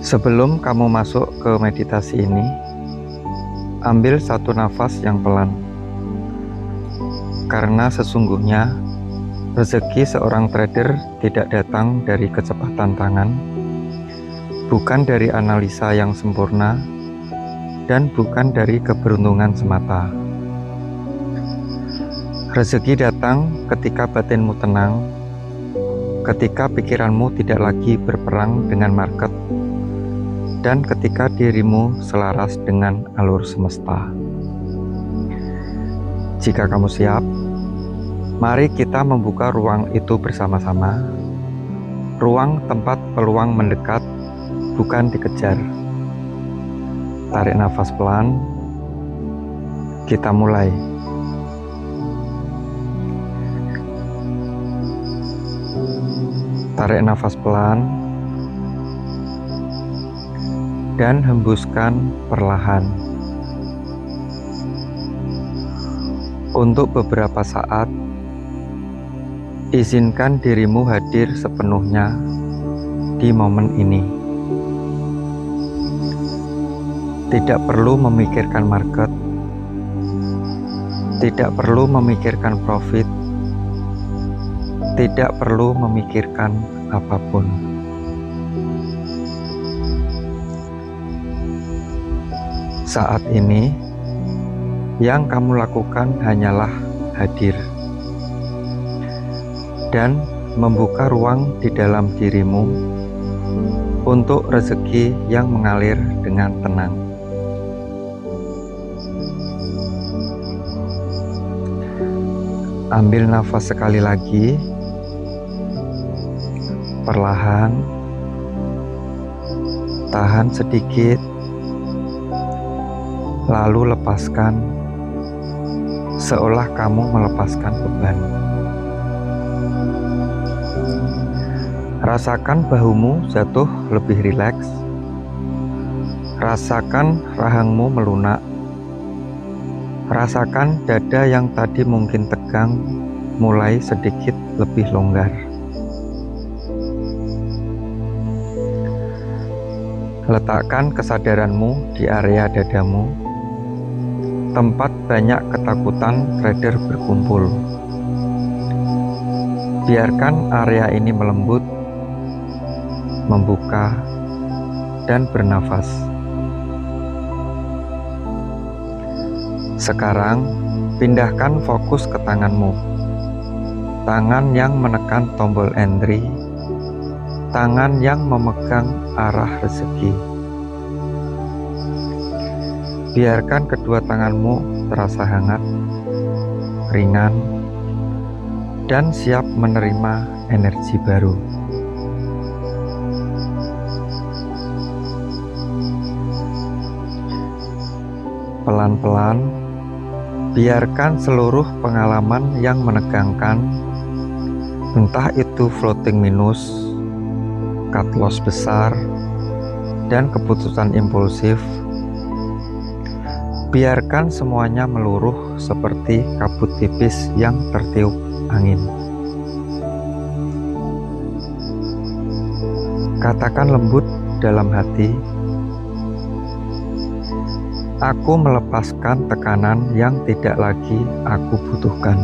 Sebelum kamu masuk ke meditasi ini, ambil satu nafas yang pelan. Karena sesungguhnya, rezeki seorang trader tidak datang dari kecepatan tangan, bukan dari analisa yang sempurna, dan bukan dari keberuntungan semata. Rezeki datang ketika batinmu tenang, ketika pikiranmu tidak lagi berperang dengan market, dan ketika dirimu selaras dengan alur semesta. Jika kamu siap, mari kita membuka ruang itu bersama-sama. Ruang tempat peluang mendekat, bukan dikejar. Tarik nafas pelan. Kita mulai. Tarik nafas pelan dan hembuskan perlahan. Untuk beberapa saat, izinkan dirimu hadir sepenuhnya di momen ini. Tidak perlu memikirkan market, tidak perlu memikirkan profit, tidak perlu memikirkan apapun. Saat ini, yang kamu lakukan hanyalah hadir dan membuka ruang di dalam dirimu untuk rezeki yang mengalir dengan tenang. Ambil nafas sekali lagi, perlahan, tahan sedikit, lalu lepaskan, seolah kamu melepaskan beban. Rasakan bahumu jatuh lebih rileks. Rasakan rahangmu melunak. Rasakan dada yang tadi mungkin tegang mulai sedikit lebih longgar. Letakkan kesadaranmu di area dadamu, tempat banyak ketakutan trader berkumpul. Biarkan area ini melembut, membuka, dan bernafas. Sekarang, pindahkan fokus ke tanganmu. Tangan yang menekan tombol entry, tangan yang memegang arah rezeki. Biarkan kedua tanganmu terasa hangat, ringan, dan siap menerima energi baru. Pelan-pelan, biarkan seluruh pengalaman yang menegangkan, entah itu floating minus, cut loss besar, dan keputusan impulsif, biarkan semuanya meluruh seperti kabut tipis yang tertiup angin. Katakan lembut dalam hati, aku melepaskan tekanan yang tidak lagi aku butuhkan.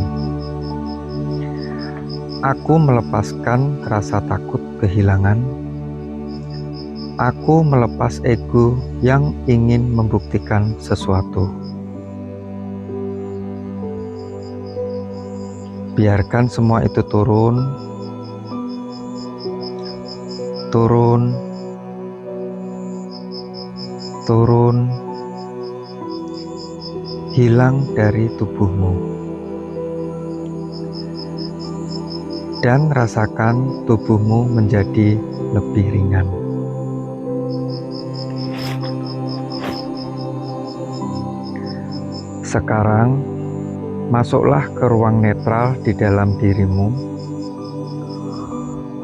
Aku melepaskan rasa takut kehilangan. Aku melepas ego yang ingin membuktikan sesuatu. Biarkan semua itu turun, turun, turun, hilang dari tubuhmu. Dan rasakan tubuhmu menjadi lebih ringan. Sekarang, masuklah ke ruang netral di dalam dirimu.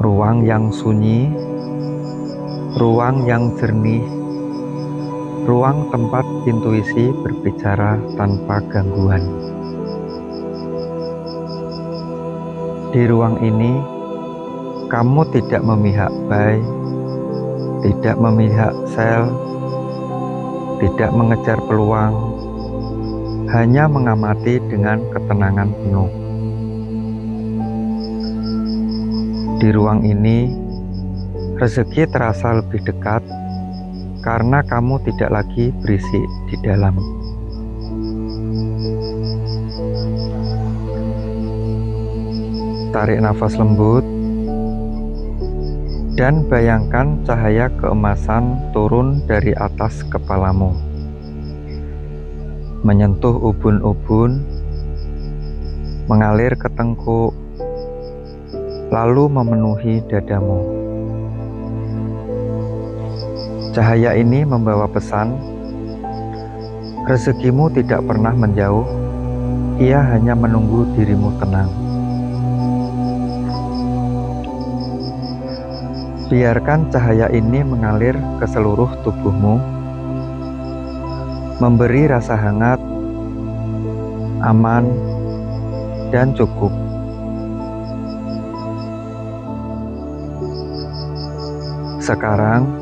Ruang yang sunyi, ruang yang jernih, ruang tempat intuisi berbicara tanpa gangguan. Di ruang ini, kamu tidak memihak buy, tidak memihak sel, tidak mengejar peluang, hanya mengamati dengan ketenangan penuh. Di ruang ini, rezeki terasa lebih dekat karena kamu tidak lagi berisik di dalam. Tarik nafas lembut dan bayangkan cahaya keemasan turun dari atas kepalamu, menyentuh ubun-ubun, mengalir ke tengkuk, lalu memenuhi dadamu. Cahaya ini membawa pesan, rezekimu tidak pernah menjauh, ia hanya menunggu dirimu tenang. Biarkan cahaya ini mengalir ke seluruh tubuhmu, memberi rasa hangat, aman, dan cukup. Sekarang,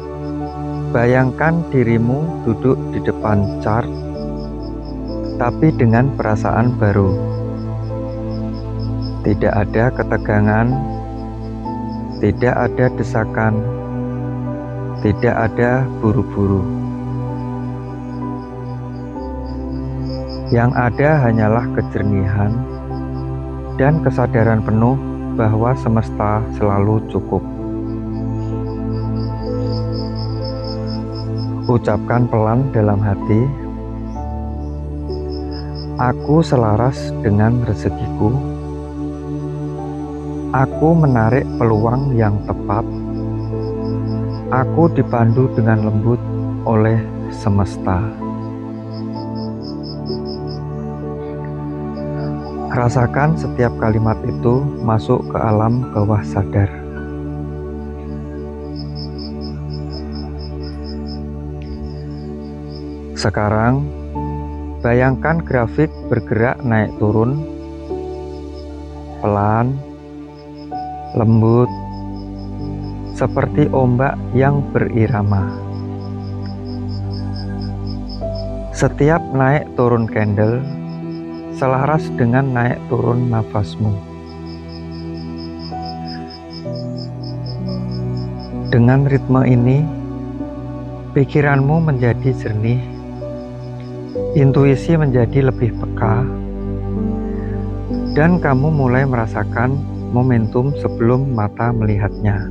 bayangkan dirimu duduk di depan chart, tapi dengan perasaan baru. Tidak ada ketegangan, tidak ada desakan, tidak ada buru-buru. Yang ada hanyalah kejernihan dan kesadaran penuh bahwa semesta selalu cukup. Ucapkan pelan dalam hati, aku selaras dengan rezekiku. Aku menarik peluang yang tepat. Aku dipandu dengan lembut oleh semesta. Rasakan setiap kalimat itu masuk ke alam bawah sadar. Sekarang, bayangkan grafik bergerak naik turun, pelan, lembut, seperti ombak yang berirama. Setiap naik turun candle selaras dengan naik turun nafasmu. Dengan ritme ini, pikiranmu menjadi jernih, intuisi menjadi lebih peka, dan kamu mulai merasakan momentum sebelum mata melihatnya.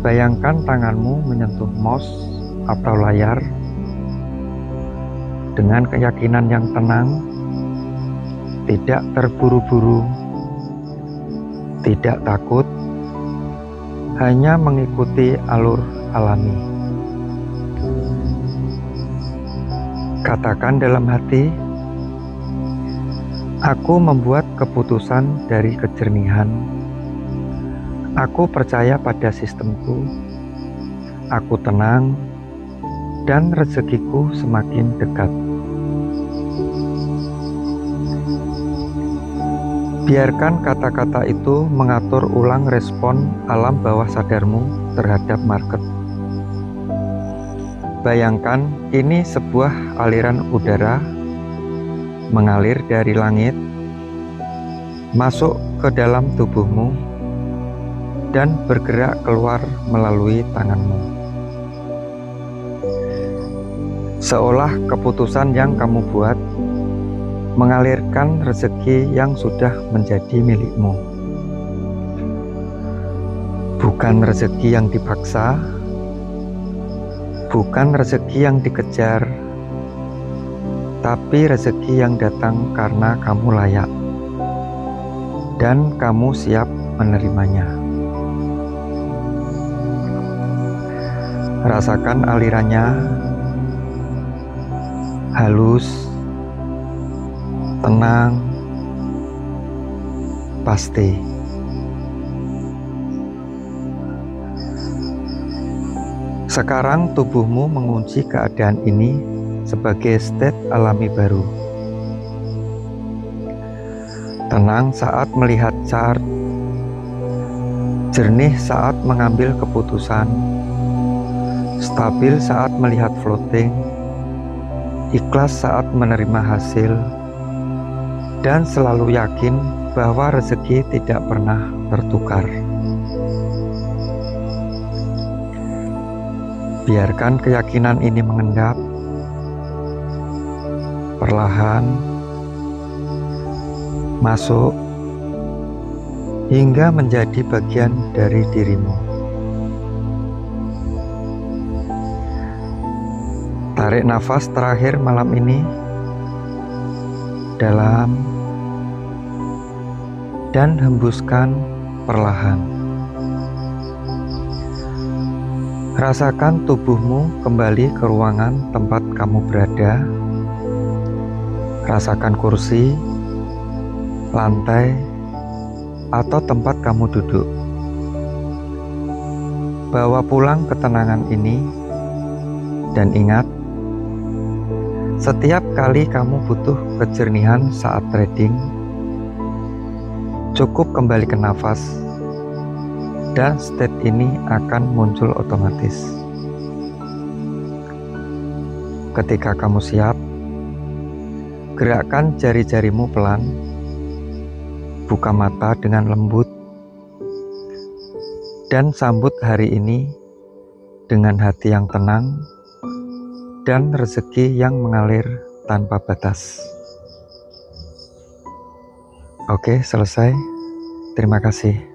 Bayangkan tanganmu menyentuh mouse atau layar dengan keyakinan yang tenang, tidak terburu-buru, tidak takut, hanya mengikuti alur alami. Katakan dalam hati, aku membuat keputusan dari kejernihan. Aku percaya pada sistemku. Aku tenang dan rezekiku semakin dekat. Biarkan kata-kata itu mengatur ulang respon alam bawah sadarmu terhadap market. Bayangkan ini sebuah aliran udara mengalir dari langit, masuk ke dalam tubuhmu, dan bergerak keluar melalui tanganmu. Seolah keputusan yang kamu buat mengalirkan rezeki yang sudah menjadi milikmu. Bukan rezeki yang dipaksa, bukan rezeki yang dikejar, tapi rezeki yang datang karena kamu layak dan kamu siap menerimanya. Rasakan alirannya, halus, tenang, pasti. Sekarang tubuhmu mengunci keadaan ini sebagai state alami baru. Tenang saat melihat chart, jernih saat mengambil keputusan, stabil saat melihat floating, ikhlas saat menerima hasil, dan selalu yakin bahwa rezeki tidak pernah tertukar. Biarkan keyakinan ini mengendap perlahan masuk hingga menjadi bagian dari dirimu. Tarik nafas terakhir malam ini dalam dan hembuskan perlahan. Rasakan tubuhmu kembali ke ruangan tempat kamu berada. Rasakan kursi, lantai, atau tempat kamu duduk. Bawa pulang ketenangan ini dan ingat, setiap kali kamu butuh kejernihan saat trading, cukup kembali ke nafas dan state ini akan muncul otomatis. Ketika kamu siap, gerakkan jari-jarimu pelan, buka mata dengan lembut, dan sambut hari ini dengan hati yang tenang dan rezeki yang mengalir tanpa batas. Oke, selesai. Terima kasih.